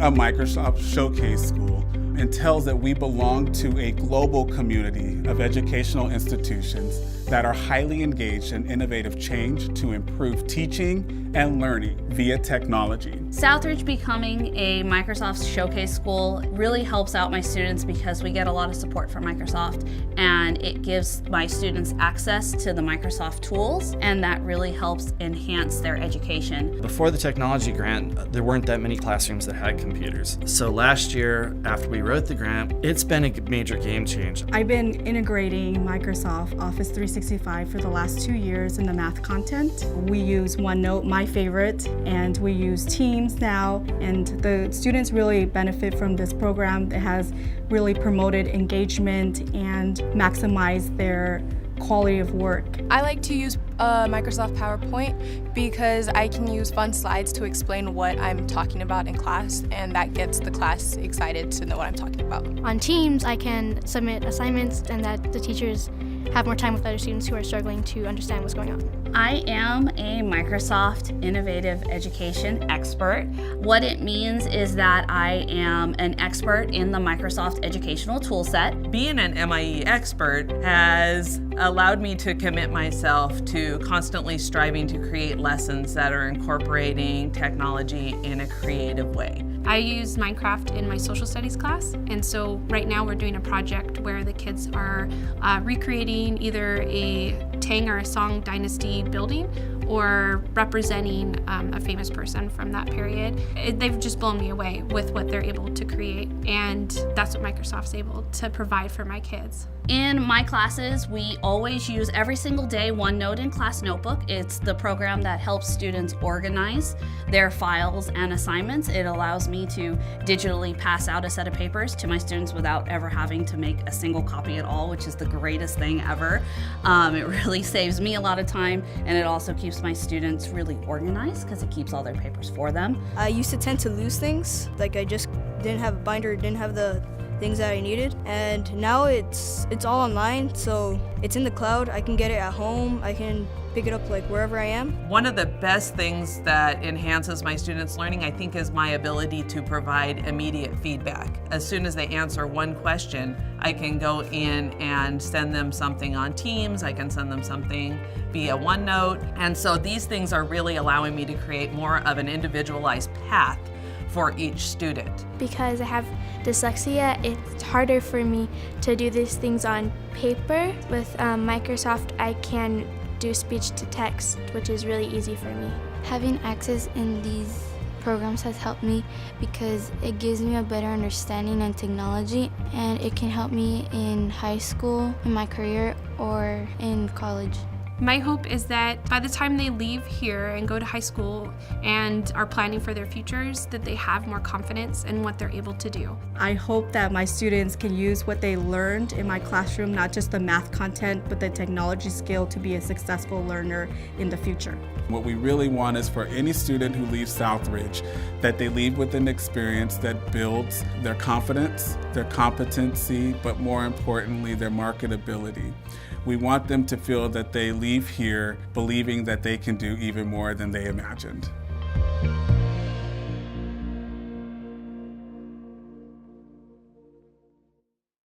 a Microsoft Showcase School entails that we belong to a global community of educational institutions that are highly engaged in innovative change to improve teaching and learning via technology. Southridge becoming a Microsoft Showcase School really helps out my students because we get a lot of support from Microsoft, and it gives my students access to the Microsoft tools, and that really helps enhance their education. Before the technology grant, there weren't that many classrooms that had computers. So last year, after we wrote the grant, it's been a major game change. I've been integrating Microsoft Office 365 for the last 2 years in the math content. We use OneNote, my favorite, and we use Teams now, and the students really benefit from this program. It has really promoted engagement and maximized their quality of work. I like to use Microsoft PowerPoint because I can use fun slides to explain what I'm talking about in class, and that gets the class excited to know what I'm talking about. On Teams, I can submit assignments and that the teachers have more time with other students who are struggling to understand what's going on. I am a Microsoft Innovative Education expert. What it means is that I am an expert in the Microsoft educational toolset. Being an MIE expert has allowed me to commit myself to constantly striving to create lessons that are incorporating technology in a creative way. I use Minecraft in my social studies class, and so right now we're doing a project where the kids are recreating either a Tang or a Song dynasty building or representing a famous person from that period. They've just blown me away with what they're able to create, and that's what Microsoft's able to provide for my kids. In my classes, we always use every single day OneNote in Class Notebook. It's the program that helps students organize their files and assignments. It allows me to digitally pass out a set of papers to my students without ever having to make a single copy at all, which is the greatest thing ever. It really saves me a lot of time, and it also keeps my students really organized because it keeps all their papers for them. I used to tend to lose things, like I just didn't have a binder, didn't have the things that I needed, and now it's all online, so it's in the cloud. I can get it at home, I can pick it up like wherever I am. One of the best things that enhances my students' learning, I think, is my ability to provide immediate feedback. As soon as they answer one question, I can go in and send them something on Teams, I can send them something via OneNote, and so these things are really allowing me to create more of an individualized path for each student. Because I have dyslexia, it's harder for me to do these things on paper. With Microsoft, I can do speech to text, which is really easy for me. Having access in these programs has helped me because it gives me a better understanding in technology, and it can help me in high school, in my career, or in college. My hope is that by the time they leave here and go to high school and are planning for their futures, that they have more confidence in what they're able to do. I hope that my students can use what they learned in my classroom, not just the math content, but the technology skill to be a successful learner in the future. What we really want is for any student who leaves Southridge that they leave with an experience that builds their confidence, their competency, but more importantly, their marketability. We want them to feel that they leave here believing that they can do even more than they imagined.